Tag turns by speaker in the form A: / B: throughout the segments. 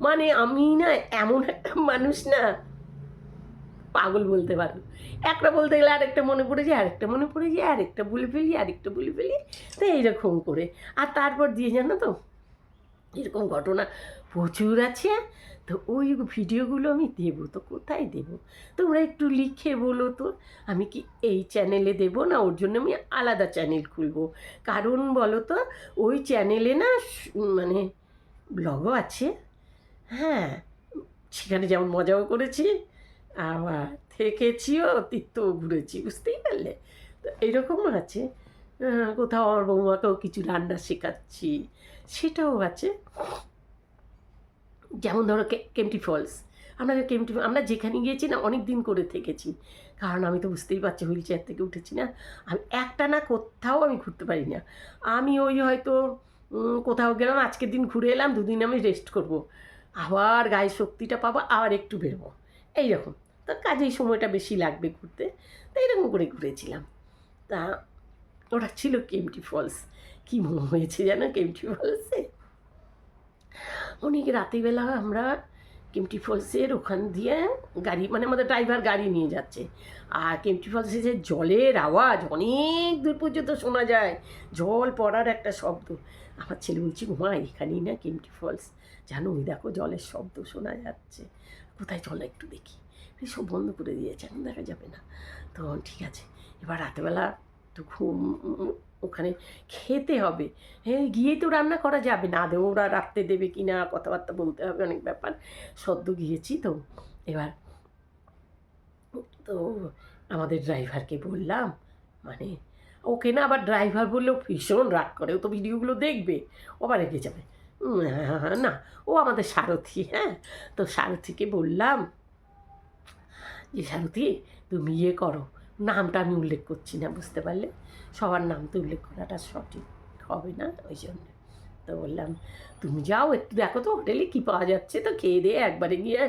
A: মানে আমি না এমন একটা মানুষ না, পাগল বলতে পারো। একটা বলতে গেলে আরেকটা মনে পড়ে যায়, আরেকটা মনে পড়ে যায়, আরেকটা বলে ফেলি, আরেকটা বলে ফেলি। তো এইরকম করে আর তারপর দিয়ে জানো তো এরকম ঘটনা প্রচুর আছে। তো ওই ভিডিওগুলো আমি দেবো তো কোথায় দেবো? তোমরা একটু লিখে বলো তো। আমি কি এই চ্যানেলে দেবো, না ওর জন্য আমি আলাদা চ্যানেল খুলবো? কারণ বলো তো ওই চ্যানেলে না মানে ব্লগও আছে, হ্যাঁ, সেখানে যেমন মজাও করেছি, আবার থেকেছিও, তীর্থও ঘুরেছি, বুঝতেই পারলে? তো এইরকমও আছে। কোথাও আমার বৌমাকেও কিছু রান্না শেখাচ্ছি, সেটাও আছে। যেমন ধরো কেম্পটি ফলস, আমরা যেখানে গিয়েছি না অনেক দিন করে থেকেছি, কারণ আমি তো বুঝতেই পারছি হুইল চেয়ার থেকে উঠেছি না, আমি একটা না কোথাও আমি ঘুরতে পারি না। আমি ওই হয়তো কোথাও গেলাম, আজকের দিন ঘুরে এলাম, দুদিন আমি রেস্ট করব, আবার গায়ে শক্তিটা পাবো, আবার একটু বেরোবো, এইরকম। তো কাজেই সময়টা বেশি লাগবে ঘুরতে, তো এইরকম করে ঘুরেছিলাম। তা ওটা ছিল কেম্পটি ফলস। কী হয়েছে জানো কেম্পটি ফলসে? অনেক রাতেরবেলা আমরা কেম্পটি ফলসের ওখান দিয়ে গাড়ি, মানে আমাদের ড্রাইভার গাড়ি নিয়ে যাচ্ছে, আর কেম্পটি ফলসে যে জলের আওয়াজ অনেক দূর পর্যন্ত শোনা যায়, জল পড়ার একটা শব্দ। আমার ছেলে বলছি, ঘুমা এখানেই না কেম্পটি ফলস, জানো ওই দেখো জলের শব্দ শোনা যাচ্ছে, কোথায় চলো একটু দেখি। সব বন্ধ করে দিয়েছে, এখন দেখা যাবে না। তো ঠিক আছে, এবার রাতেরবেলা তো ওখানে খেতে হবে, হ্যাঁ গিয়েই তো রান্না করা যাবে না, আদৌ ওরা রাত্রে দেবে কি না কথাবার্তা বলতে হবে, অনেক ব্যাপার। সদ্য গিয়েছি তো এবার, তো আমাদের ড্রাইভারকে বললাম, মানে ওকে না আবার ড্রাইভার বললেও ভীষণ রাগ করে, ও তো ভিডিওগুলো দেখবে, ও আবার রেগে যাবে। না, ও আমাদের সারথি, হ্যাঁ। তো সারথিকে বললাম যে সারথি তুমি ইয়ে করো, নামটা আমি উল্লেখ করছি না, বুঝতে পারলে? সবার নাম তো উল্লেখ করাটা সঠিক হবে না, ওই জন্য। তো বললাম তুমি যাও একটু দেখো তো হোটেলে কী পাওয়া যাচ্ছে, তো খেয়ে দিয়ে একবারে গিয়ে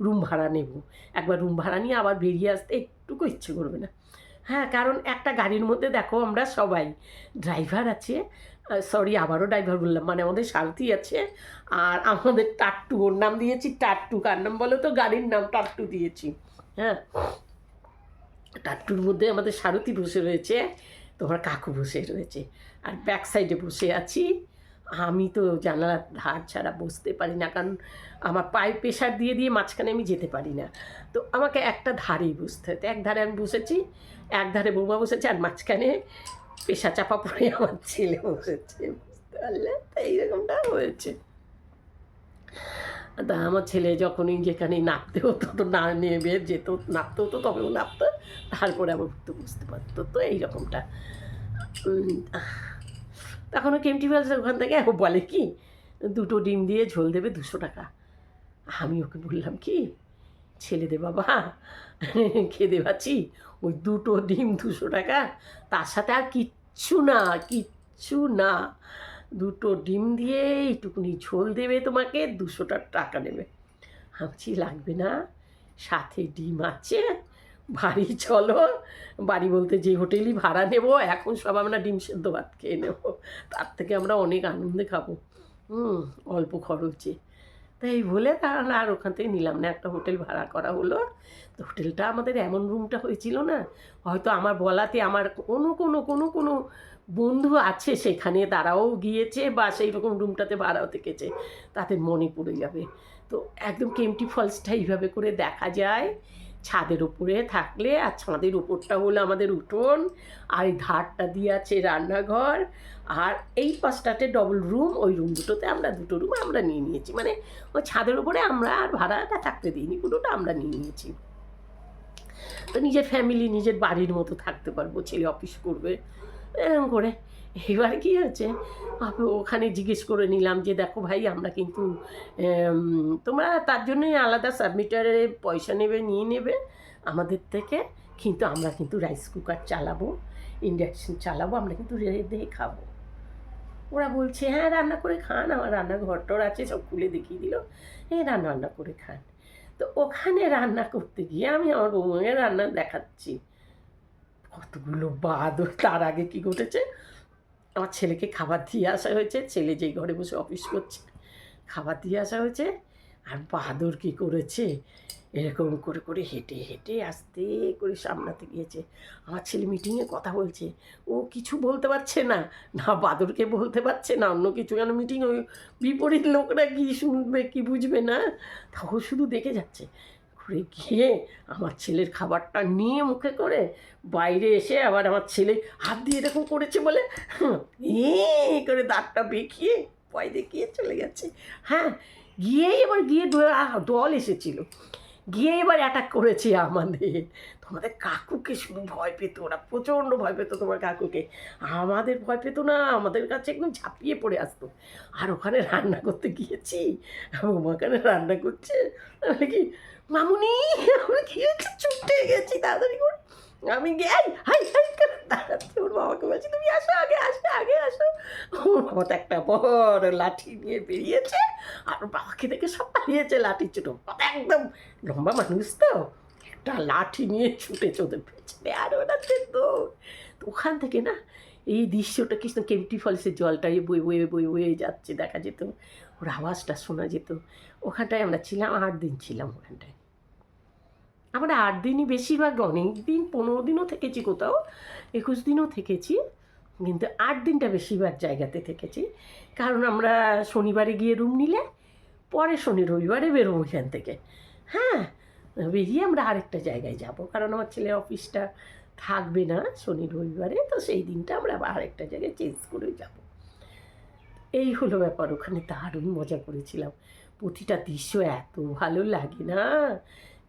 A: রুম ভাড়া নেব, একবার রুম ভাড়া নিয়ে আবার বেরিয়ে আসতে একটুকু ইচ্ছে করবে না। হ্যাঁ, কারণ একটা গাড়ির মধ্যে দেখো আমরা সবাই, ড্রাইভার আছে, সরি আবারও ড্রাইভার বললাম, মানে আমাদের সারথি আছে, আর আমাদের টাট্টু, ওর নাম দিয়েছি টাট্টু, কার নাম বলো তো? গাড়ির নাম টাট্টু দিয়েছি, হ্যাঁ। টাট্টুর মধ্যে আমাদের সারথি বসে রয়েছে, তোমার কাকু বসে রয়েছে, আর ব্যাক সাইডে বসে আছি আমি। তো জানালার ধার ছাড়া বসতে পারি না, কারণ আমার পায়ে প্রেশার দিয়ে দিয়ে মাঝখানে আমি যেতে পারি না, তো আমাকে একটা ধারেই বসতে হতো। এক ধারে আমি বসেছি, এক ধারে বৌমা বসেছে, আর মাঝখানে পেশা চাপা পড়ে আমার ছেলে বসেছে, বুঝতে পারলে? তো এইরকমটা হয়েছে। তা আমার ছেলে যখনই যেখানেই নামতে হতো তো না নেমে যেত, নামতে হতো তবেও নামতো, তারপরে আবার উঠতে বুঝতে পারতো, তো এইরকমটা। তখনও কেমটি ফেলছে ওখান থেকে বলে কি, দুটো ডিম দিয়ে ঝোল দেবে 200 টাকা। আমি ওকে বললাম কি, ছেলে দে বাবা, খেতে পাচ্ছি, ওই দুটো ডিম 200 টাকা, তার সাথে আর কিচ্ছু না, কিচ্ছু না, দুটো ডিম দিয়ে এইটুকুনি ঝোল দেবে, তোমাকে 200 টাকা নেবে। ভাবছি লাগবে না, সাথে ডিম আছে, বাড়ি চলো, বাড়ি বলতে যে হোটেলই ভাড়া নেব, এখন সব আমরা ডিম সেদ্ধ ভাত খেয়ে নেব, তার থেকে আমরা অনেক আনন্দে খাবো, অল্প খরচে। তাই বলে কারণ আর ওখান থেকে নিলাম না, একটা হোটেল ভাড়া করা হলো। তো হোটেলটা আমাদের এমন রুমটা হয়েছিল না, হয়তো আমার বলাতে আমার কোনো কোনো কোনো কোনো বন্ধু আছে সেখানে, তারাও গিয়েছে বা সেই রকম রুমটাতে ভাড়াও থেকেছে, তাদের মনে পড়ে যাবে। তো একদম কেম্পটি ফলসটা এইভাবে করে দেখা যায় ছাদের উপরে থাকলে, আর ছাদের উপরটা হলো আমাদের উঠোন, আর এই ধারটা দিয়ে আছে রান্নাঘর, আর এই পাশটাতে ডবল রুম, ওই রুম দুটোতে আমরা দুটো রুম আমরা নিয়ে নিয়েছি, মানে ওই ছাদের উপরে আমরা আর ভাড়াটা থাকতে দিইনি, পুরোটা আমরা নিয়ে নিয়েছি। তো নিজের ফ্যামিলি, নিজের বাড়ির মতো থাকতে পারবো, ছেলে অফিস করবে এরকম করে। এবার কী হচ্ছে, ওখানে জিজ্ঞেস করে নিলাম যে দেখো ভাই আমরা কিন্তু তোমরা তার জন্যই আলাদা সাবমিটারে পয়সা নেবে, নিয়ে নেবে আমাদের থেকে, কিন্তু আমরা কিন্তু রাইস কুকার চালাবো, ইন্ডাকশান চালাবো, আমরা কিন্তু রেঁধে খাবো। ওরা বলছে হ্যাঁ রান্না করে খান, আমার রান্নাঘরটর আছে, সব খুলে দেখিয়ে দিল, এই রান্না করে খান। তো ওখানে রান্না করতে গিয়ে আমি আমার বৌমাকে রান্না দেখাচ্ছি, কতগুলো বাদ। তার আগে কী ঘটেছে, আমার ছেলেকে খাবার দিয়ে আসা হয়েছে, ছেলে যেই ঘরে বসে অফিস করছে খাবার দিয়ে আসা হয়েছে, আর বাহাদুর কী করেছে, এরকম করে করে হেঁটে হেঁটে আস্তে করে সামলাতে গিয়েছে। আমার ছেলে মিটিংয়ে কথা বলছে, ও কিছু বলতে পারছে না, না বাদরকে বলতে পারছে না অন্য কিছু, কেন মিটিং ওই বিপরীত লোকরা কী শুনবে কী বুঝবে না, তা ও শুধু দেখে যাচ্ছে। ঘুরে গিয়ে আমার ছেলের খাবারটা নিয়ে মুখে করে বাইরে এসে আবার আমার ছেলে হাত দিয়ে এরকম করেছে বলে করে দাঁতটা বেঁকিয়ে ভয় দেখিয়ে চলে গেছে। হ্যাঁ, গিয়েই এবার গিয়ে দল এসেছিল, গিয়ে এবার অ্যাটাক করেছে আমাদের। তোমাদের কাকুকে শুধু ভয় পেত, ওরা প্রচণ্ড ভয় পেত তোমার কাকুকে। আমাদের ভয় পেত না, আমাদের কাছে একদম ঝাঁপিয়ে পড়ে আসতো। আর ওখানে রান্না করতে গিয়েছি, ওখানে রান্না করছে, আমি কি মামুনি আমি কি ছুটে গেছি তাড়াতাড়ি করে, আমি গিয়ে হাই হাই করে দাঁড়াচ্ছি, ওর বাবাকে বলছি তুমি আসো আগে, আসো আগে আসো। ওর বাবা তো একটা বড় লাঠি নিয়ে বেরিয়েছে, আর ওর বাবাকে দেখে সব পালিয়েছে লাঠির ছোটো, একদম লম্বা মানুষ তো, একটা লাঠি নিয়ে ছুটেছে ওদের পেছনে, আর ওরা তো ওখান থেকে না এই দৃশ্যটা কৃষ্ণ কেম্পটি ফলসের জলটা বয়ে বয়ে বয়ে বয়ে যাচ্ছে দেখা যেত, ওর আওয়াজটা শোনা যেত। ওখানটায় আমরা ছিলাম 8 দিন ছিলাম ওখানটায়। আমরা 8 দিনই বেশিরভাগ, অনেক দিন 15 দিনও থেকেছি, কোথাও 21 দিনও থেকেছি, কিন্তু 8 দিনটা বেশিরভাগ জায়গাতে থেকেছি। কারণ আমরা শনিবারে গিয়ে রুম নিলে পরে শনি রবিবারে বেরোবো এখান থেকে। হ্যাঁ, বেরিয়ে আমরা আরেকটা জায়গায় যাব, কারণ আমার ছেলের অফিসটা থাকবে না শনি রবিবারে, তো সেই দিনটা আমরা আবার আরেকটা জায়গায় চেঞ্জ করে যাব। এই হলো ব্যাপার, ওখানে দারুণ মজা করেছিলাম। প্রতিটা দৃশ্য এত ভালো লাগে না।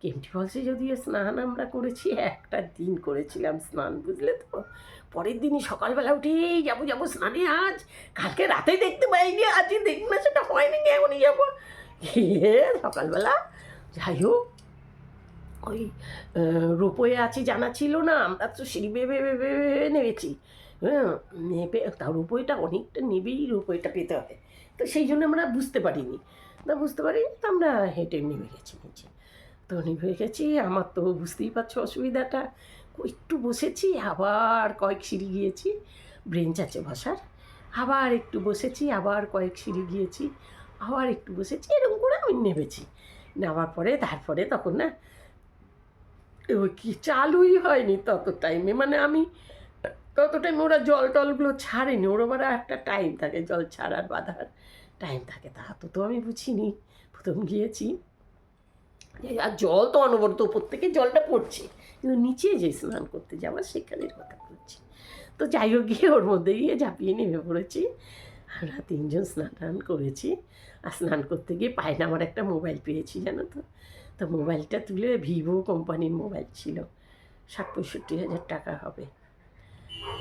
A: কেম্পটি ফলসে যদিও স্নান আমরা করেছি, একটা দিন করেছিলাম স্নান, বুঝলে তো। পরের দিনই সকালবেলা উঠেই যাবো স্নানে, আজ কালকে রাতে দেখতে পাইনি, আজই দেখি না, সেটা হয়নি, এমনই যাবো গিয়ে সকালবেলা। যাই হোক, ওই রোপওয়ে আছে জানা ছিল না, আমরা তো সিঁড়ি বেয়ে নেমেছি। হ্যাঁ, নেবে তা রোপওয়েটা অনেকটা নেবেই রোপওয়েটা পেতে হবে, তো সেই জন্য আমরা বুঝতে পারিনি, তো আমরা হেঁটে নেমে গেছি নিচে। তো নেমে গেছি, আমার তো বুঝতেই পারছো অসুবিধাটা, একটু বসেছি, আবার কয়েক সিঁড়ি গিয়েছি, ব্রেঞ্চ আছে বসার, আবার একটু বসেছি, আবার কয়েক সিঁড়ি গিয়েছি, আবার একটু বসেছি, এরকম করে আমি নেমেছি। নেওয়ার পরে তারপরে তখন না ওই কি চালুই হয়নি তত টাইমে, মানে আমি তত টাইমে ওরা জল টলগুলো ছাড়েনি, ওর আবার একটা টাইম থাকে জল ছাড়ার বাঁধার টাইম থাকে, তা তো আমি বুঝিনি, প্রথম গিয়েছি। আর জল তো অনবরত উপর থেকে জলটা পড়ছে, কিন্তু নিচে যে স্নান করতে যাওয়া সেখানের কথা বলছি। তো যাই হোক, গিয়ে ওর মধ্যে গিয়ে ঝাঁপিয়ে নেমে পড়েছি, আমরা 3 জন স্নান টান করেছি। আর স্নান করতে গিয়ে পায়ে আমার একটা মোবাইল পেয়েছি জানো তো, তো মোবাইলটা তুলে ভিভো কোম্পানির মোবাইল ছিল, 60-65 হাজার টাকা হবে।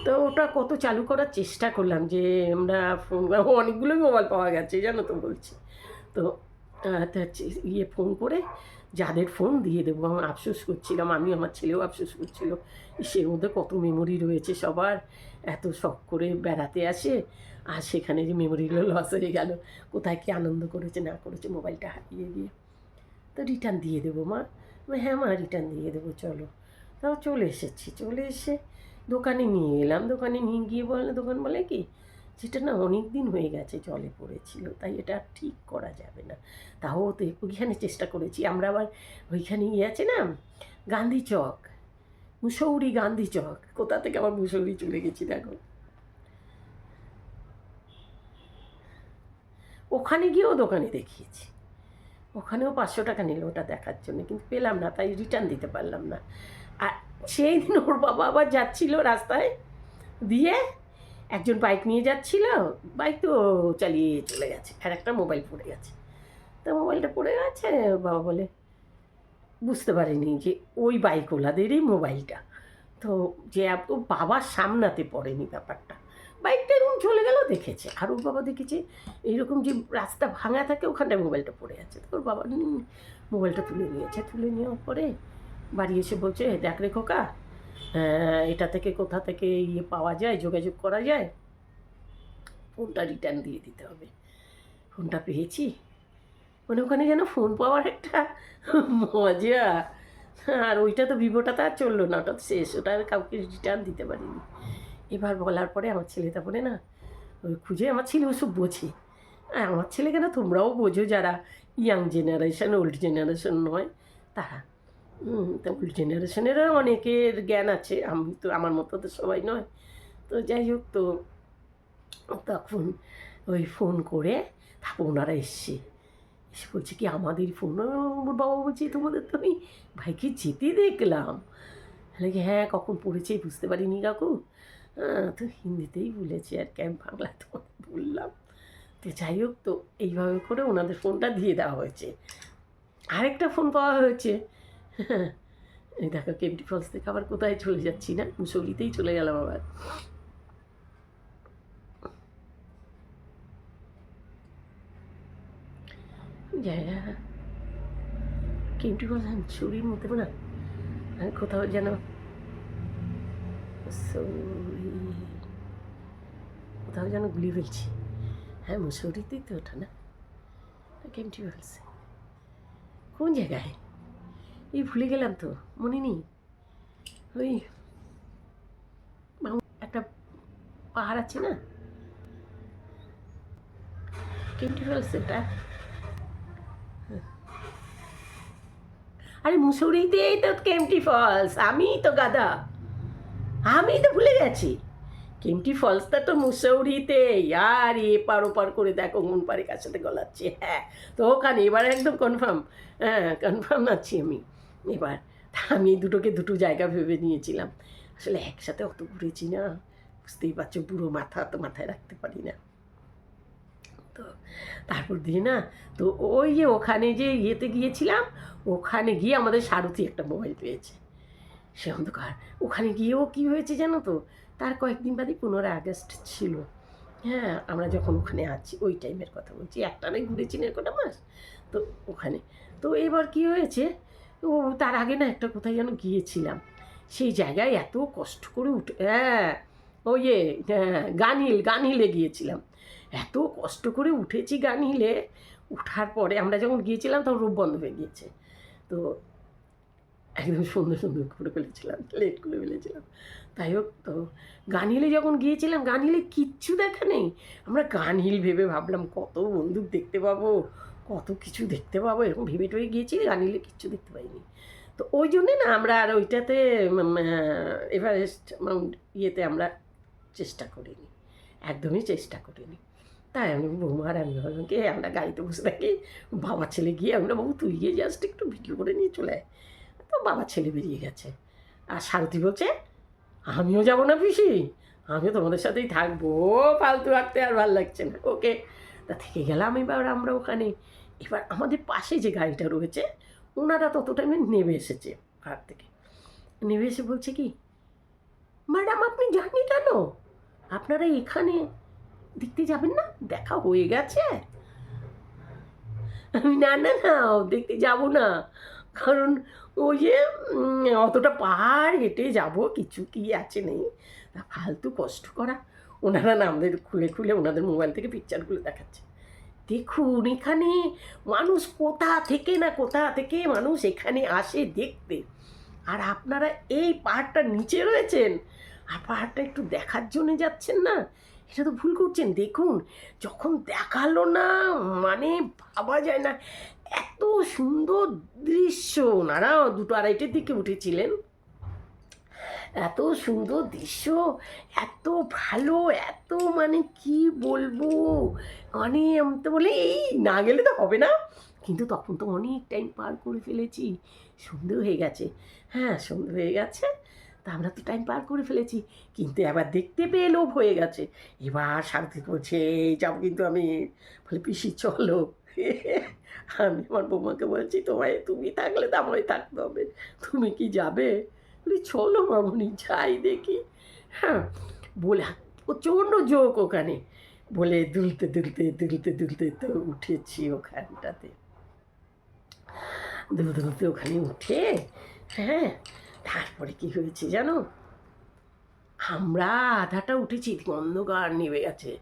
A: তো ওটা কত চালু করার চেষ্টা করলাম যে আমরা ফোন, অনেকগুলোই মোবাইল পাওয়া গেছে জানো তো বলছি। তো ফোন করে যাদের ফোন দিয়ে দেবো, আমি আফসোস করছিলাম, আমি আমার ছেলেও আফসোস করছিল, সের মধ্যে কত মেমোরি রয়েছে সবার, এত শখ করে বেড়াতে আসে, আর সেখানে যে মেমোরিগুলো লস হয়ে গেল, কোথায় কী আনন্দ করেছে না করেছে মোবাইলটা হারিয়ে গিয়ে। তো রিটার্ন দিয়ে দেবো মা, হ্যাঁ মা রিটার্ন দিয়ে দেবো চলো। তাও চলে এসেছি, চলে এসে দোকানে নিয়ে এলাম, দোকানে নিয়ে গিয়ে দোকান বলে কি যেটা না অনেক দিন হয়ে গেছে জলে পড়েছিল, তাই এটা ঠিক করা যাবে না। তাও তো ওইখানে চেষ্টা করেছি আমরা, আবার ওইখানে আছে না গান্ধী চক, মুসৌরি গান্ধী চক, কোথা থেকে আবার মুসৌরি চলে গেছি দেখো। ওখানে গিয়েও দোকানে দেখিয়েছি, ওখানেও 500 টাকা নিল ওটা দেখার জন্য, কিন্তু পেলাম না, তাই রিটার্ন দিতে পারলাম না। আর সেই দিন ওর বাবা আবার যাচ্ছিল রাস্তায় দিয়ে, একজন বাইক নিয়ে যাচ্ছিল, বাইক তো চালিয়ে চলে গেছে, আর একটা মোবাইল পড়ে গেছে। তো মোবাইলটা পড়ে গেছে, বাবা বলে বুঝতে পারিনি যে ওই বাইকওয়ালাদেরই মোবাইলটা, তো যে ও বাবার সামনাতে পড়েনি ব্যাপারটা, বাইকটা এরকম চলে গেল দেখেছে, আর ওর বাবা দেখেছে এইরকম যে রাস্তা ভাঙা থাকে ওখানটায় মোবাইলটা পড়ে আছে, তো ওর বাবা মোবাইলটা তুলে নিয়েছে, তুলে নেওয়ার পরে বাড়ি এসে বলছে দেখ রে খোকা, এটা থেকে কোথা থেকে পাওয়া যায়, যোগাযোগ করা যায়, ফোনটা রিটার্ন দিয়ে দিতে হবে। ফোনটা পেয়েছি, মানে ওখানে যেন ফোন পাওয়ার একটা মজা, আর ওইটা তো ভিভোটা তো আর চললো না, ওটা তো শেষ, ওটা আর কাউকে রিটার্ন দিতে পারিনি। এবার বলার পরে আমার ছেলে তারপরে না ওই খুঁজে, আমার ছেলে ওসব বোঝে, আমার ছেলে কেন, তোমরাও বোঝো যারা ইয়াং জেনারেশন, ওল্ড জেনারেশন নয় তারা। তা ওল্ড জেনারেশনেরও অনেকের জ্ঞান আছে, আমি তো আমার মতো তো সবাই নয়। তো যাই হোক, তো তখন ওই ফোন করে তারপর ওনারা এসছে, এসে বলছে কি আমাদের ফোন। ওর বাবা বলছে তোমাদের তো আমি ভাইকে যেতে দেখলাম। কি হ্যাঁ, কখন পড়েছে বুঝতে পারিনি কাকু। তো হিন্দিতেই বলেছে আর কি, আমি বাংলা তোমাদের বললাম। তো যাই হোক, তো এইভাবে করে ওনাদের ফোনটা দিয়ে দেওয়া হয়েছে। আরেকটা ফোন পাওয়া হয়েছে। এই দেখো কেম্পটি ফলস থেকে আবার কোথায় চলে যাচ্ছি না, মুসৌরিতেই চলে গেলাম আবার। কেমটি ফলস আমি ছুরির মধ্যে না, আমি কোথাও যেন কোথাও যেন গুলি ফেলছি। হ্যাঁ, মুসৌরিতেই তো ওটা না, কেমটি ফলস কোন জায়গায় এই ভুলে গেলাম তো, মনে নেই। ওই একটা পাহাড় আছে না, কেমটি ফলস এটা। আরে মুসৌরিতেই তো কেমটি ফলস, আমি তো গাধা, আমি তো ভুলে গেছি। কেমটি ফলসটা তো মুসৌরিতে, আর এপার ওপার করে দেখো মন পারে কার সাথে গলাচ্ছে। হ্যাঁ, তো ওখানে এবার একদম কনফার্ম, হ্যাঁ কনফার্ম আছি আমি এবার। আমি দুটোকে দুটো জায়গা ভেবে নিয়েছিলাম, আসলে একসাথে অত ঘুরেছি না, বুঝতেই পারছো, পুরো মাথা তো মাথায় রাখতে পারি না। তো তারপর দিয়ে না, তো ওই যে ওখানে যে ইয়েতে গিয়েছিলাম, ওখানে গিয়ে আমাদের সারথি একটা মোবাইল পেয়েছে, সে অন্ধকার। ওখানে গিয়েও কী হয়েছে জানো তো, তার কয়েকদিন বাদে 15 আগস্ট ছিল। হ্যাঁ, আমরা যখন ওখানে আছি ওই টাইমের কথা বলছি, একটানে ঘুরেছি না কটা মাস। তো ওখানে তো এবার কি হয়েছে, ও তার আগে না একটা কোথায় যেন গিয়েছিলাম, সেই জায়গায় এত কষ্ট করে উঠে, হ্যাঁ ওই যে হ্যাঁ গানহিলে গিয়েছিলাম। এত কষ্ট করে উঠেছি গানহিলে, উঠার পরে আমরা যখন গিয়েছিলাম তখন রূপ বন্ধ হয়ে গিয়েছে। তো একদম সুন্দর সুন্দর করে ফেলেছিলাম, লেট করে ফেলেছিলাম। তাই হোক, তো গানহিলে যখন গিয়েছিলাম, গানহিলে কিচ্ছু দেখা নেই। আমরা গানহিল ভেবে ভাবলাম কত বন্দুক দেখতে পাবো, কত কিছু দেখতে পাবো, এরকম ভেবে টয়ে গিয়েছি, গানহিলে কিচ্ছু দেখতে পাইনি। তো ওই জন্যে না আমরা আর ওইটাতে এভারেস্ট মাউন্ট ইয়েতে আমরা চেষ্টা করিনি, একদমই চেষ্টা করিনি। তাই আমি বৌমার আমি ভাবলাম কি আমরা গাড়িতে বসে থাকি, বাবা ছেলে গিয়ে আমরা বাবু তুই গিয়ে জাস্ট একটু ভিডিও করে নিয়ে চলে আয়। তো বাবা ছেলে বেরিয়ে গেছে, আর সারথি বলছে আমিও যাবো না পিসি, আমিও তোমাদের সাথেই থাকবো, ফালতু থাকতে আর ভালো লাগছে না, ওকে। তা থেকে গেলাম এবার আমরা ওখানে। এবার আমাদের পাশে যে গাড়িটা রয়েছে, ওনারা তত টাইমে নেমে এসেছে কার থেকে, নেমে এসে বলছে কি ম্যাডাম আপনি জাননি কেন, আপনারা এখানে দেখতে যাবেন না, দেখা হয়ে গেছে। না না না, দেখতে যাব না, কারণ ওই যে অতটা পাহাড় হেঁটে যাব, কিছু কি আছে নেই, তা ফালতু কষ্ট করা। ওনারা না আমাদের খুলে খুলে ওনাদের মোবাইল থেকে পিকচারগুলো দেখাচ্ছে, দেখুন এখানে মানুষ কোথা থেকে না কোথা থেকে মানুষ এখানে আসে দেখতে, আর আপনারা এই পাহাড়টার নিচে রয়েছেন আর পাহাড়টা একটু দেখার জন্য যাচ্ছেন না, এটা তো ভুল করছেন। দেখুন যখন দেখালো না, মানে ভাবা যায় না, এত সুন্দর দৃশ্য। ওনারা 2-2:30টার দিকে উঠেছিলেন, এত সুন্দর দৃশ্য, এত ভালো, এত মানে কি বলবো, মানে আমি তো বলে এই না গেলে তো হবে না, কিন্তু তখন তো অনেক টাইম পার করে ফেলেছি, সন্ধে হয়ে গেছে। হ্যাঁ সন্ধে হয়ে গেছে, তা আমরা তো টাইম পার করে ফেলেছি, কিন্তু এবার দেখতে পেয়ে লোভ হয়ে গেছে। এবার সারথি বলছে এই যাবো কিন্তু আমি, বলে পিসি চলো। আমি আমার বৌমাকে বলছি তুমি থাকলে তো আমায় থাকতে হবে, তুমি কি যাবে, বলি চলো মামুনি যাই দেখি। হ্যাঁ বলে প্রচণ্ড জোক ওখানে, বলে দুলতে দুলতে দুলতে দুলতে তো উঠেছি ওখানটাতে, দুলতে দুলতে ওখানে উঠে, হ্যাঁ তারপরে কি হয়েছে জানো, আমরা আধাটা উঠেছি, অন্ধকার নেমে গেছে।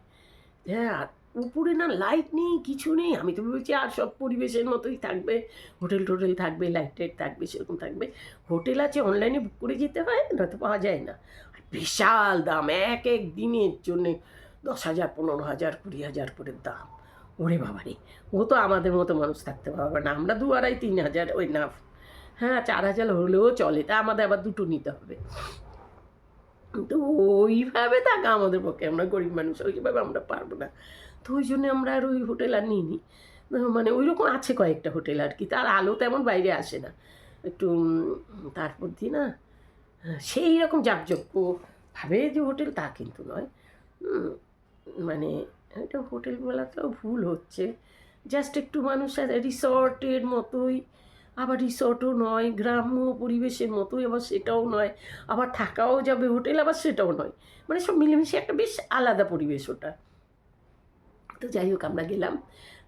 A: হ্যাঁ আর উপরে না লাইট নেই, কিছু নেই। আমি তো ভেবেছি আর সব পরিবেশের মতোই থাকবে, হোটেল টোটেল থাকবে, লাইট টাইট থাকবে, সেরকম থাকবে। হোটেল আছে, অনলাইনে বুক করে যেতে হয়, নয়তো পাওয়া যায় না। আর বিশাল দাম, এক এক দিনের জন্যে 10,000, 15,000, 20,000 করে দাম। ওরে বাবারে, ও তো আমাদের মতো মানুষ থাকতে পারবে না, আমরা 2,500-3,000 ওই না, হ্যাঁ 4,000 হলেও চলে, তা আমাদের আবার দুটো নিতে হবে। তো ওইভাবে থাকা আমাদের পক্ষে, আমরা গরিব মানুষ, ওইভাবে আমরা পারবো না। তো ওই জন্য আমরা আর ওই হোটেল আর নিইনি। মানে ওই রকম আছে কয়েকটা হোটেল আর কি, তার আলো তেমন বাইরে আসে না একটু। তারপর দিয়ে না সেই রকম ভাবে যে হোটেল তা কিন্তু নয়। মানে এটা হোটেল বলাটাও ভুল হচ্ছে, জাস্ট একটু মানুষ রিসর্টের মতোই, আবার রিসর্টও নয়, গ্রাম্য পরিবেশের মতোই আবার সেটাও নয়, আবার থাকাও যাবে হোটেল আবার সেটাও নয়, মানে সব মিলেমিশে একটা বেশ আলাদা পরিবেশ ওটা। তো যাই হোক আমরা গেলাম,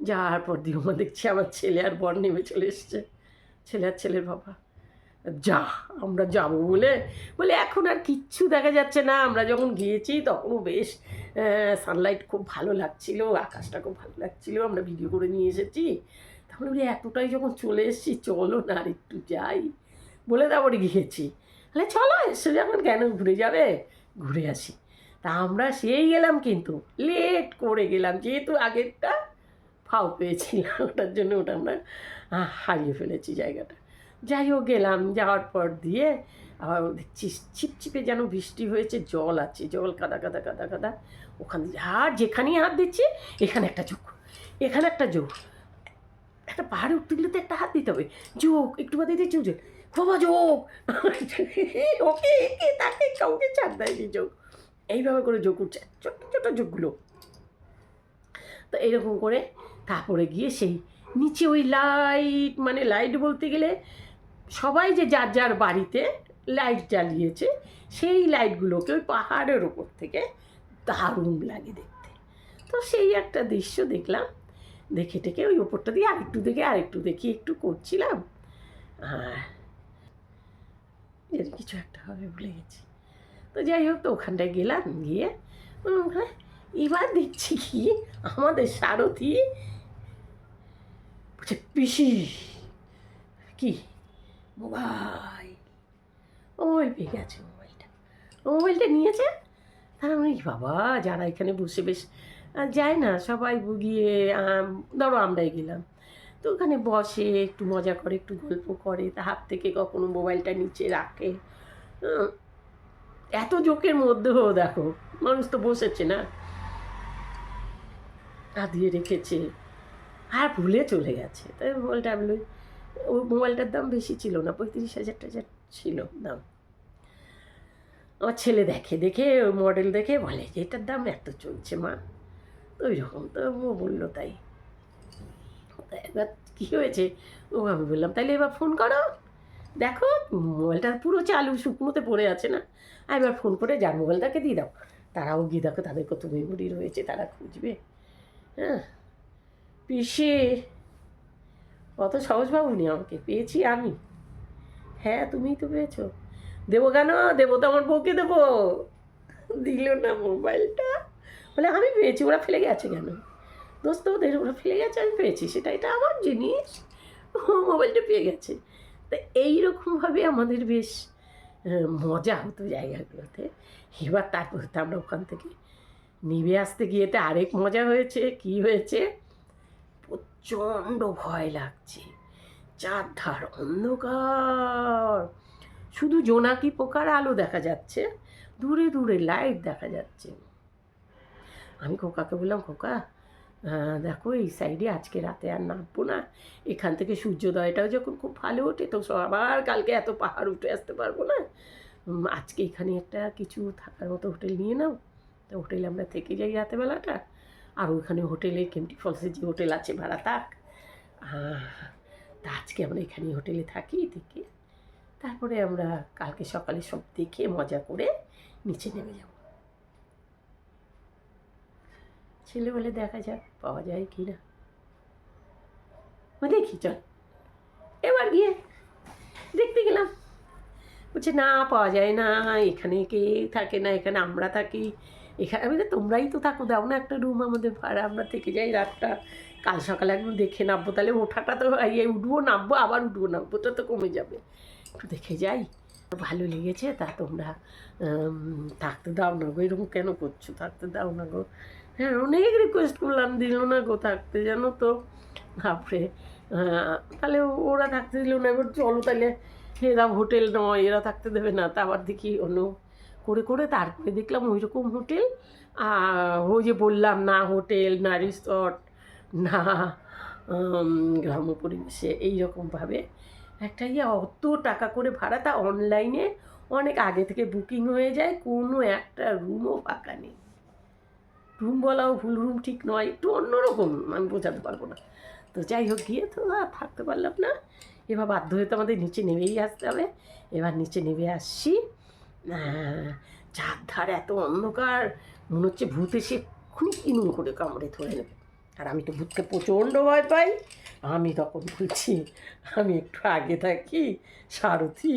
A: যাওয়ার পর দিওমা দেখছি আমার ছেলে আর বর নেমে চলে এসছে, ছেলে আর ছেলের বাবা। যা আমরা যাবো বলে এখন আর কিচ্ছু দেখা যাচ্ছে না। আমরা যখন গিয়েছি তখনও বেশ সানলাইট খুব ভালো লাগছিল, আকাশটা খুব ভালো লাগছিল, আমরা ভিডিও করে নিয়ে এসেছি। তারপরে বলি এতটাই যখন চলে এসেছি চলো না আর একটু যাই বলে তারপরে গিয়েছি। তাহলে চলো এসে যখন কেন ঘুরে যাবে, ঘুরে আসি। তা আমরা সেই গেলাম কিন্তু লেট করে গেলাম, যেহেতু আগেরটা ফাও পেয়েছিলাম, ওটার জন্য ওটা আমরা হারিয়ে ফেলেছি জায়গাটা। যাই হোক গেলাম, যাওয়ার পর দিয়ে আবার দেখছি ছিপছিপে যেন বৃষ্টি হয়েছে, জল আছে, জল কাদা কাদা কাদা কাদা। ওখানে আর যেখানেই হাত দিচ্ছি এখানে একটা যোগ, এখানে একটা যোগ, একটা পাহাড়ে উঠতে গেলে তো একটা হাত দিতে হবে, যোগ একটু বাদে দিচ্ছি যোগ, বাবা যোগ, ওকে একে তাকে কাউকে ছাড় দেয়নি যোগ, এইভাবে করে যোগ উঠছে, ছোটো ছোটো যোগগুলো। তো এইরকম করে তারপরে গিয়ে সেই নিচে ওই লাইট, মানে লাইট বলতে গেলে সবাই যে যার যার বাড়িতে লাইট জ্বালিয়েছে, সেই লাইটগুলোকে ওই পাহাড়ের ওপর থেকে দারুণ লাগে দেখতে। তো সেই একটা দৃশ্য দেখলাম, দেখে টেকে ওই ওপরটা দিয়ে আরেকটু দেখে আরেকটু দেখি একটু করছিলাম, আর এর কিছু একটা হবে ভুলে গেছি। তো যাই হোক, তো ওখানটায় গেলাম, গিয়ে এবার দেখছি কি আমাদের সারথি বলছে পিসি কি মোবাইল, মোবাইল পেয়ে গেছে, মোবাইলটা নিয়েছে। তারা মানে বাবা যারা এখানে বসে বেশ যায় না সবাই গিয়ে, ধরো আমরাই গেলাম, তো ওখানে বসে একটু মজা করে একটু গল্প করে, তা হাত থেকে কখনো মোবাইলটা নিচে রাখে। এত জোকের মধ্যেও দেখো মানুষ তো বসেছে না, হাত দিয়ে রেখেছে আর ভুলে চলে গেছে। তাই মোবাইলটা আমি, ওই মোবাইলটার দাম বেশি ছিল না, 35,000 টাকা ছিল দাম। আমার ছেলে দেখে দেখে ওই মডেল দেখে বলে যে এটার দাম এত চলছে মা, তো ওই রকম, তো ও বললো তাই। এবার কী হয়েছে, ও আমি বললাম তাইলে এবার ফোন করো, দেখো মোবাইলটা পুরো চালু, শুকনোতে পড়ে আছে না, আর এবার ফোন করে যার মোবাইলটাকে দিয়ে দাও, তারাও গিয়ে দেখো তাদের কত মেমোরি রয়েছে, তারা খুঁজবে। হ্যাঁ পিসি অত সহজ ভাবুনি আমাকে, পেয়েছি আমি। হ্যাঁ তুমিই তো পেয়েছো, দেবো কেন, দেবো তো আমার বউকে দেবো, দিল না মোবাইলটা, বলে আমি পেয়েছি, ওরা ফেলে গেছে কেন, দোস্ত ওদের, ওরা ফেলে গেছে আমি পেয়েছি, সেটা এটা আমার জিনিস, ও মোবাইলটা পেয়ে গেছে। তা এইরকমভাবে আমাদের বেশ মজা হতো জায়গাগুলোতে। এবার তারপর তো আমরা ওখান থেকে নিভে আসতে গিয়েতে আরেক মজা হয়েছে, কি হয়েছে, প্রচণ্ড ভয় লাগছে, চারধার অন্ধকার, শুধু জোনাকি পোকার আলো দেখা যাচ্ছে, দূরে দূরে লাইট দেখা যাচ্ছে। আমি খোকাকে বললাম, খোকা দেখো এই সাইডে আজকে রাতে আর নামবো না, এখান থেকে সূর্যোদয়টাও যখন খুব ভালো ওঠে, তো আবার কালকে এত পাহাড় উঠে আসতে পারবো না, আজকে এখানে একটা কিছু থাকার মতো হোটেল নিয়ে নাও, তো হোটেলে আমরা থেকে যাই রাতেবেলাটা, আর ওইখানে হোটেলে কেম্পটি ফলসের যে হোটেল আছে ভাড়া থাক, তা আজকে আমরা এখানে হোটেলে থাকি, থেকে তারপরে আমরা কালকে সকালে সব দেখে মজা করে নিচে নেমে যাব। ছেলে বলে দেখা যাক পাওয়া যায় কি না, দেখি চল। এবার গিয়ে দেখতে গেলাম, বলছে না পাওয়া যায় না, এখানে কে থাকে না, এখানে আমরা থাকি, এখানে আমি তোমরাই তো থাকো, দাও না একটা রুম আমাদের ভাড়া, আমরা থেকে যাই রাতটা, কাল সকালে একদম দেখে নামবো, তাহলে ওঠাটা তো উঠবো নামবো আবার উঠবো নামবোটা তো কমে যাবে, একটু দেখে যাই। ভালো লেগেছে, তা তোমরা থাকতে দাও না গো, এরকম কেন করছো, থাকতে দাও না গো, হ্যাঁ, অনেক রিকোয়েস্ট করলাম, দিল না গো থাকতে, জানো তো। তারপরে তাহলে ওরা থাকতে দিল না, এবার চলো তাহলে এরা হোটেল নয়, এরা থাকতে দেবে না। তা আবার দেখি অন্য করে করে তারপরে দেখলাম ওই রকম হোটেল, ওই যে বললাম না হোটেল না রিসর্ট না গ্রাম্য পরিবেশে, এইরকমভাবে একটা অত টাকা করে ভাড়া, তা অনলাইনে অনেক আগে থেকে বুকিং হয়ে যায়, কোনো একটা রুমও ফাঁকা নেই। রুম বলাও ভুল, রুম ঠিক নয়, একটু অন্যরকম, আমি বোঝাতে পারবো না। তো যাই হোক, গিয়ে তো আর থাকতে পারলাম না, এবার বাধ্য হয়ে তো আমাদের নিচে নেমেই আসতে হবে। এবার নিচে নেমে আসছি, চারধার এত অন্ধকার, মনে হচ্ছে ভূত এসে এক্ষুনি কিনুন করে কামড়ে ধরে নেবে। আর আমি তো ভূতকে প্রচণ্ড ভয় পাই। আমি তখন বলছি, আমি একটু আগে থাকি, সারথি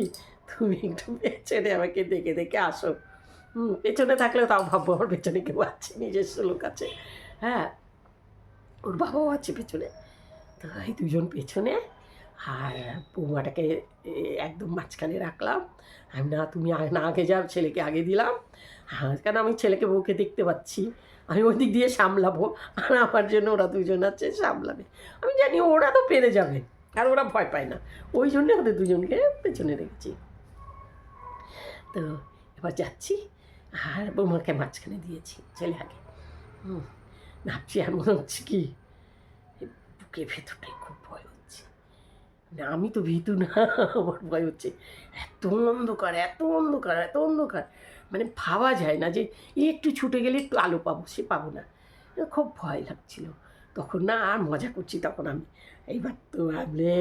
A: তুমি একটু পেছনে আমাকে দেখে দেখে আসো। পেছনে থাকলেও তাও ভাববো আমার পেছনে কেউ আছে, নিজস্ব লোক আছে। হ্যাঁ, ওর বাবাও আছে পেছনে। তো এই দুজন পেছনে, আর বৌমাটাকে একদম মাঝখানে রাখলাম। আমি না, তুমি না আগে যাও, ছেলেকে আগে দিলাম। হ্যাঁ, কেন আমি ছেলেকে বউকে দেখতে পাচ্ছি, আমি ওই দিক দিয়ে সামলাবো, আর আমার জন্য ওরা দুজন আছে সামলাবে। আমি জানি ওরা তো পেরে যাবে, আর ওরা ভয় পায় না, ওই জন্যে ওদের দুজনকে পেছনে রেখেছি। তো এবার যাচ্ছি, আর বৌমাকে মাঝখানে দিয়েছি, ছেলে আগে। ভাবছি, আর মনে হচ্ছে কি বুকের ভেতরটাই খুব ভয় হচ্ছে। না, আমি তো ভীতু না, আমার ভয় হচ্ছে। এত অন্ধকার, এত অন্ধকার, এত অন্ধকার, মানে ভাবা যায় না যে একটু ছুটে গেলে একটু আলো পাবো, সে পাবো না। খুব ভয় লাগছিল তখন, না আর মজা করছি তখন আমি। এইবার তো ভাবলে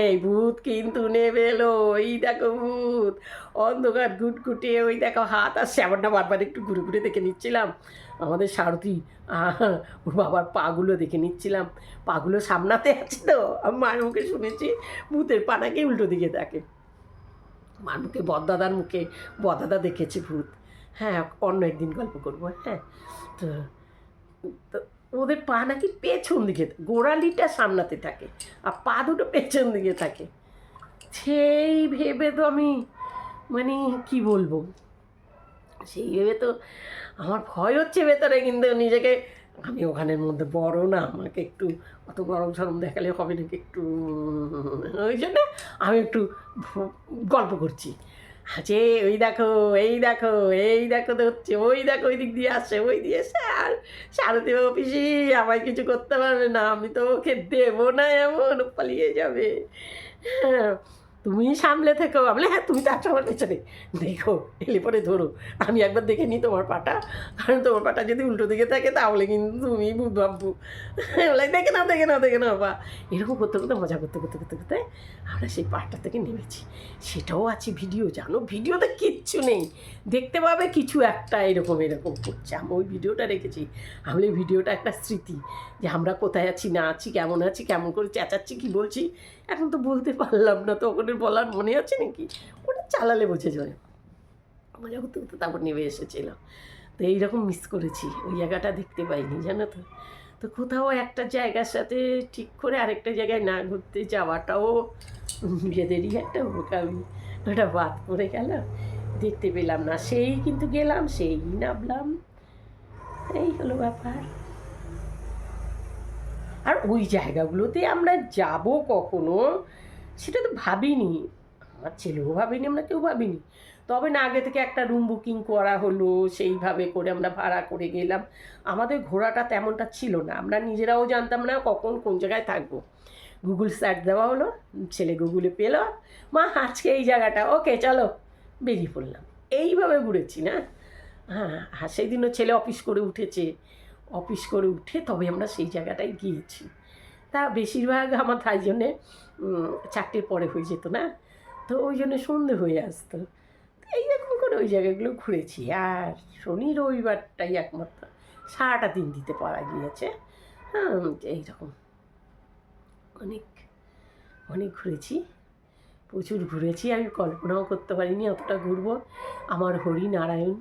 A: এই ভূত কিন্তু নেবে এলো, এই দেখো ভূত, অন্ধকার ঘুটঘুটে, ওই দেখো হাত আসছে। আমার না বারবার একটু ঘুরে ঘুরে দেখে নিচ্ছিলাম আমাদের সারথি, ওর বাবার পাগুলো দেখে নিচ্ছিলাম, পাগুলো সামনাতে আছে তো। আমি মায়ের মুখে শুনেছি ভূতের পা নাকি উল্টো দিকে থাকে। মার মুখে, বদদাদার মুখে, বদদাদা দেখেছে ভূত। হ্যাঁ, অন্য একদিন গল্প করবো। হ্যাঁ, তো তো ওদের পা নাকি পেছন দিকে, গোড়ালিটা সামনাতে থাকে আর পা দুটো পেছন দিকে থাকে। সেই ভেবে তো আমি, মানে কি বলবো, সেই ভেবে তো আমার ভয় হচ্ছে ভেতরে, কিন্তু নিজেকে, আমি ওখানের মধ্যে বড় না, আমাকে একটু অত গরম সরম দেখালে হবে নাকি, একটু ওই জন্য আমি একটু গল্প করছি যে ওই দেখো, এই দেখো, এই দেখো তো হচ্ছে, ওই দেখো ওই দিক দিয়ে আসছে, ওই দিয়ে স্যার সারথি পিসি আমায় কিছু করতে পারবে না, আমি তো ওকে দেবো না, এমন পালিয়ে যাবে। হ্যাঁ, তুমি সামলে থেকো। বলে হ্যাঁ, তুমি তো আছো আমার পেছনে, দেখো এলে পরে ধরো, আমি একবার দেখে নিই তোমার পাটা, কারণ তোমার পাটা যদি উল্টো দিকে থাকে তাহলে কিন্তু তুমি ভূত ভাববো। বলে দেখে নাও, দেখে নাও, দেখে নাও বা। এরকম করতে করতে, মজা করতে করতে করতে করতে আমরা সেই পাহাড়টা থেকে নেমেছি। সেটাও আছে ভিডিও, জানো, ভিডিওতে কিচ্ছু নেই, দেখতে পাবে কিছু একটা এরকম এরকম করছে। আমি ওই ভিডিওটা রেখেছি, আমি এই ভিডিওটা একটা স্মৃতি, যে আমরা কোথায় আছি না আছি, কেমন আছি, কেমন করে চেঁচাচ্ছি, কী বলছি, এখন তো বলতে পারলাম না, তো ওখানে বলার মনে আছে নাকি, ওটা চালালে বোঝা যায়। মজা করতে করতে তারপর নেমে এসেছিলাম। তো এইরকম মিস করেছি, ওই জায়গাটা দেখতে পাইনি, জানো তো। তো কোথাও একটা জায়গার সাথে ঠিক করে আরেকটা জায়গায় না ঘুরতে যাওয়াটাও নিজেদেরই একটা বোকামি, ওটা বাদ পড়ে গেল, দেখতে পেলাম না। সেই কিন্তু গেলাম, সেই নামলাম, এই হলো ব্যাপার। আর ওই জায়গাগুলোতে আমরা যাব কখনো সেটা তো ভাবিনি, আমার ছেলেও ভাবিনি, আমরা কেউ ভাবিনি। তবে না, আগে থেকে একটা রুম বুকিং করা হলো, সেইভাবে করে আমরা ভাড়া করে গেলাম। আমাদের ঘোরাটা তেমনটা ছিল না, আমরা নিজেরাও জানতাম না কখন কোন জায়গায় থাকবো। গুগল সার্চ দেওয়া হলো, ছেলে গুগলে পেলো, মা আজকে এই জায়গাটা, ওকে চলো, বেরিয়ে পড়লাম। এইভাবে ঘুরেছি না। হ্যাঁ, আর সেই দিনও ছেলে অফিস করে উঠেছে, অফিস করে উঠে তবে আমরা সেই জায়গাটায় গিয়েছি। তা বেশিরভাগ আমার তাই জন্যে 4টের পরে হয়ে যেত না, তো ওই জন্য সন্ধে হয়ে আসতো। এইরকম করে ওই জায়গাগুলো ঘুরেছি। আর শনি রবিবারটাই একমাত্র সারাটা দিন দিতে পারা গিয়েছে। হ্যাঁ, এইরকম অনেক অনেক ঘুরেছি, প্রচুর ঘুরেছি। আমি কল্পনাও করতে পারিনি অতটা ঘুরবো। আমার হরি নারায়ণ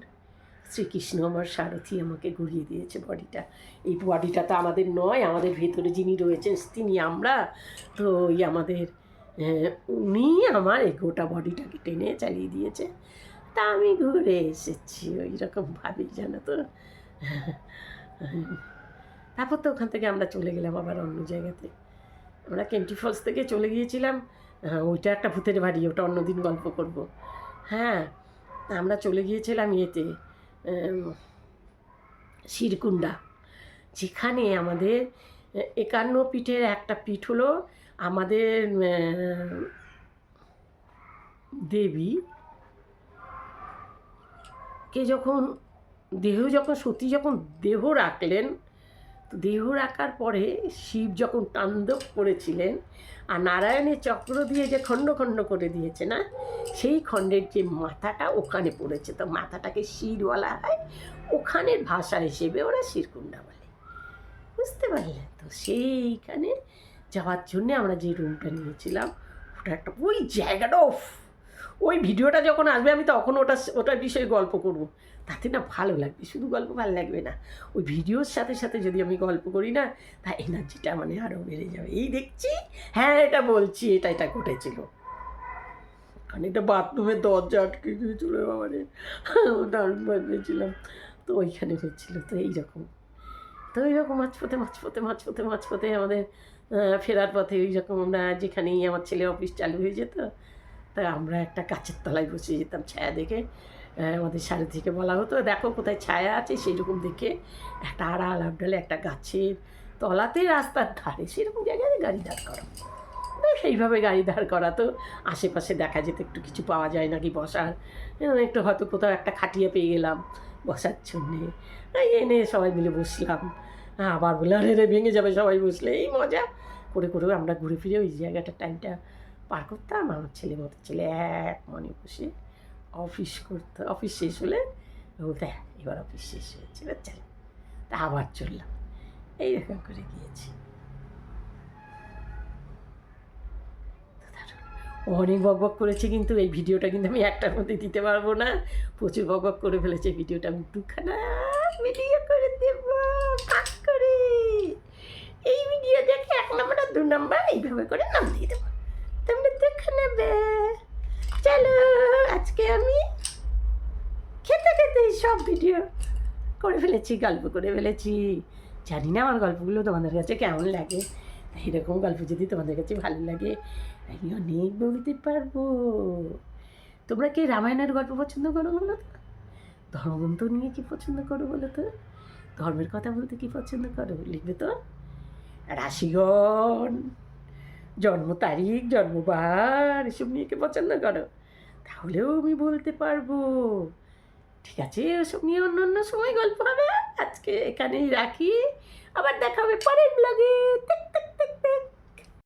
A: শ্রীকৃষ্ণ আমার সারথি আমাকে ঘুরিয়ে দিয়েছে বডিটা। এই বডিটা তো আমাদের নয়, আমাদের ভেতরে যিনি রয়েছেন তিনি আমরা। তো ওই আমাদের উনি আমার এই গোটা বডিটাকে টেনে চালিয়ে দিয়েছে। তা আমি ঘুরে এসেছি ওই রকমভাবেই, জানো তো। তারপর তো ওখান থেকে আমরা চলে গেলাম আবার অন্য জায়গাতে। আমরা কেম্পটি ফলস থেকে চলে গিয়েছিলাম, ওইটা একটা ভূতের বাড়ি, ওটা অন্যদিন গল্প করব। হ্যাঁ, আমরা চলে গিয়েছিলাম ইয়েতে, শিরকুণ্ডা, যেখানে আমাদের 51 পীঠের একটা পীঠ হলো আমাদের দেবী কে যখন সতী যখন দেহ রাখলেন, তো দেহ রাখার পরে শিব যখন তাণ্ডব করেছিলেন আর নারায়ণের চক্র দিয়ে যে খণ্ড খণ্ড করে দিয়েছে না, সেই খণ্ডের যে মাথাটা ওখানে পড়েছে, তো মাথাটাকে শির বলা হয়, ওখানের ভাষা হিসেবে ওরা শিরকুণ্ডা বলে, বুঝতে পারলেন? তো সেইখানে যাওয়ার জন্যে আমরা যে রুমটা নিয়েছিলাম, ওটা একটা ওই জায়গাটা, ওই ভিডিওটা যখন আসবে আমি তখন ওটার বিষয়ে গল্প করব, তাতে না ভালো লাগবে, শুধু গল্প ভালো লাগবে না, ওই ভিডিওর সাথে সাথে যদি আমি গল্প করি না, তা এনার্জিটা মানে আরও বেড়ে যাবে। এই দেখছি, হ্যাঁ এটা বলছি, এটা ঘটেছিল, কারণ এটা বাথরুমের দরজা আটকে গিয়েছিল, মানে দারুণ বাজবেছিলাম, তো ওইখানে হয়েছিল। তো এইরকম মাঝপথে আমাদের ফেরার পথে ওই রকম আমরা যেখানেই আমার ছেলে অফিস চালু হয়ে যেত, তা আমরা একটা গাছের তলায় বসে যেতাম ছায়া দেখে। আমাদের সারথিকে বলা হতো, দেখো কোথায় ছায়া আছে, সেই রকম দেখে একটা আড়াল আবডালে একটা গাছের তলাতে রাস্তার ধারে সেরকম জায়গায় গাড়ি দাঁড় করা, সেইভাবে গাড়ি দাঁড় করা, তো আশেপাশে দেখা যেত একটু কিছু পাওয়া যায় নাকি বসার, একটু হয়তো কোথাও একটা খাটিয়ে পেয়ে গেলাম বসার জন্যে, এনে সবাই মিলে বসলাম। আবার বলে আরে রে ভেঙে যাবে সবাই বসলে, এই মজা করে আমরা ঘুরে ফিরে ওই জায়গাটা টাইমটা পার করতাম। আমার ছেলে এক মনে বসে অফিস করতো, অফিস শেষ হলে বলতে এবার অফিস শেষ হয়েছে, এবার চল, তা আবার চললাম, এইরকম করে গিয়েছি। অনেক বকবক করেছি, কিন্তু এই ভিডিওটা কিন্তু আমি একটার মধ্যে দিতে পারবো না, প্রচুর বকবক করে ফেলেছে। ভিডিওটা আমি দুখানা ভিডিও করে দেব ভাগ করে, এই ভিডিও দেখে 1 নম্বর আর 2 নম্বর এইভাবে করে নাম দিয়ে দেবো, তোমরা দেখে নেবে। চলো, আজকে আমি খেতে সব ভিডিও করে ফেলেছি, গল্প করে ফেলেছি। জানি না আমার গল্পগুলো তোমাদের কাছে কেমন লাগে, এরকম গল্প যদি তোমাদের কাছে ভালো লাগে আমি অনেক বলতে পারবো। তোমরা কি রামায়ণের গল্প পছন্দ করো বলো তো? ধর্মগ্রন্থ নিয়ে কি পছন্দ করো বলো তো? ধর্মের কথা বলতে কি পছন্দ করো লিখবে তো। রাশিগণ, জন্ম তারিখ, জন্মবার এসব নিয়ে কি পছন্দ করো? তাহলেও আমি বলতে পারবো। ঠিক আছে, ওসব নিয়ে অন্য সময় গল্প হবে, আজকে এখানেই রাখি, আবার দেখা হবে পরের ব্লগে।